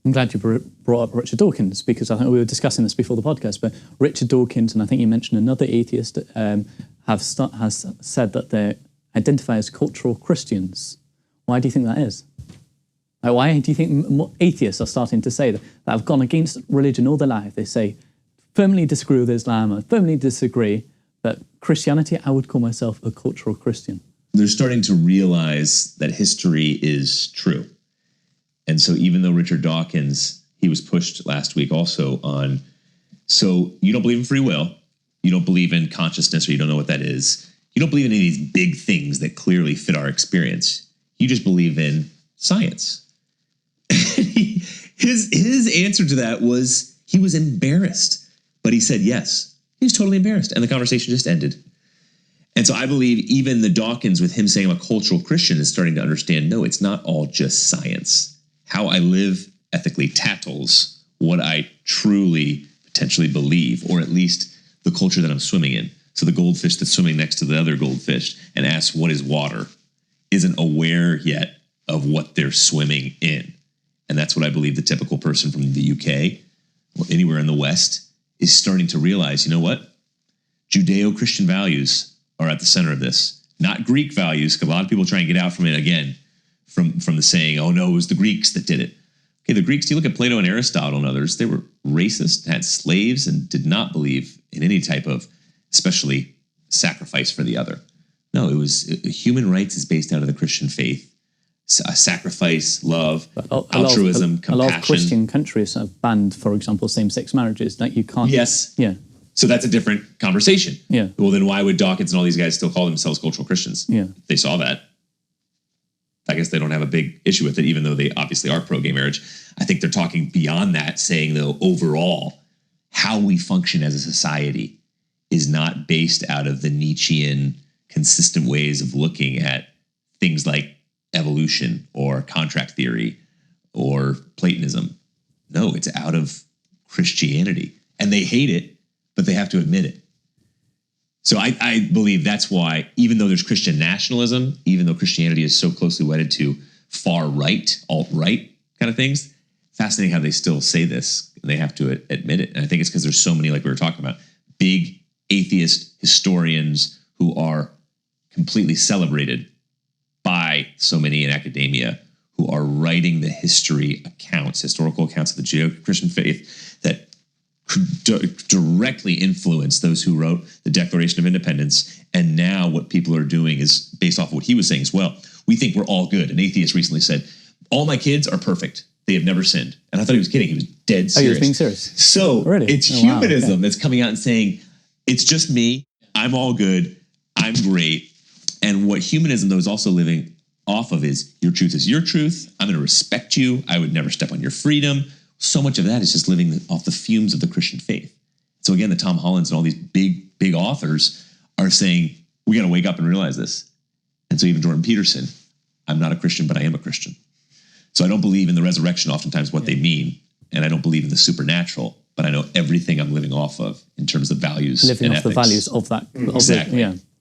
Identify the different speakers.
Speaker 1: I'm glad you brought up Richard Dawkins, because I think we were discussing this before the podcast, but Richard Dawkins, and I think you mentioned another atheist, has said that they identify as cultural Christians. Why do you think that is? Like, why do you think atheists are starting to say that have gone against religion all their life? They say, firmly disagree with Islam, or firmly disagree, but Christianity, I would call myself a cultural Christian.
Speaker 2: They're starting to realize that history is true. And so even though Richard Dawkins, he was pushed last week also on, so you don't believe in free will, you don't believe in consciousness, or you don't know what that is, you don't believe in any of these big things that clearly fit our experience, you just believe in science. His answer to that was, he was embarrassed, but he said yes. He was totally embarrassed, and the conversation just ended. And so I believe even the Dawkins, with him saying I'm a cultural Christian, is starting to understand, no, it's not all just science. How I live ethically tattles what I truly potentially believe, or at least the culture that I'm swimming in. So the goldfish that's swimming next to the other goldfish and asks, what is water, isn't aware yet of what they're swimming in. And that's what I believe the typical person from the UK or anywhere in the West is starting to realize. You know what? Judeo-Christian values are at the center of this, not Greek values, because a lot of people try and get out from it again, from the saying, oh no, it was the Greeks that did it. Okay, the Greeks, you look at Plato and Aristotle and others, they were racist, had slaves, and did not believe in any type of, especially sacrifice for the other. No, it was human rights is based out of the Christian faith. Sacrifice, love, altruism, compassion. A lot of Christian countries have banned, for example, same-sex marriages. That you can't. Yes.
Speaker 1: Yeah.
Speaker 2: So that's a different conversation.
Speaker 1: Yeah.
Speaker 2: Well, then why would Dawkins and all these guys still call themselves cultural Christians?
Speaker 1: Yeah.
Speaker 2: If they saw that, I guess they don't have a big issue with it, even though they obviously are pro-gay marriage. I think they're talking beyond that, saying, though, overall, how we function as a society is not based out of the Nietzschean consistent ways of looking at things like evolution or contract theory or Platonism. No, it's out of Christianity. And they hate it, but they have to admit it. So I believe that's why, even though there's Christian nationalism, even though Christianity is so closely wedded to far right, alt-right kind of things, fascinating how they still say this, and they have to admit it. And I think it's because there's so many, like we were talking about, big atheist historians who are completely celebrated by so many in academia, who are writing the historical accounts of the Judeo-Christian faith that directly influence those who wrote the Declaration of Independence. And now what people are doing is based off of what he was saying as well. We think we're all good. An atheist recently said, all my kids are perfect. They have never sinned. And I thought he was kidding. He was dead serious.
Speaker 1: Oh, he was being serious?
Speaker 2: So
Speaker 1: really?
Speaker 2: It's humanism that's coming out and saying, it's just me. I'm all good. I'm great. And what humanism, though, is also living off of is your truth is your truth. I'm going to respect you. I would never step on your freedom. So much of that is just living off the fumes of the Christian faith. So again, the Tom Hollands and all these big authors are saying, we got to wake up and realize this. And so even Jordan Peterson, I'm not a Christian, but I am a Christian. So I don't believe in the resurrection, oftentimes what they mean. And I don't believe in the supernatural, but I know everything I'm living off of in terms of values
Speaker 1: living
Speaker 2: and
Speaker 1: off
Speaker 2: ethics.
Speaker 1: the values of that.
Speaker 2: Exactly.
Speaker 1: Yeah.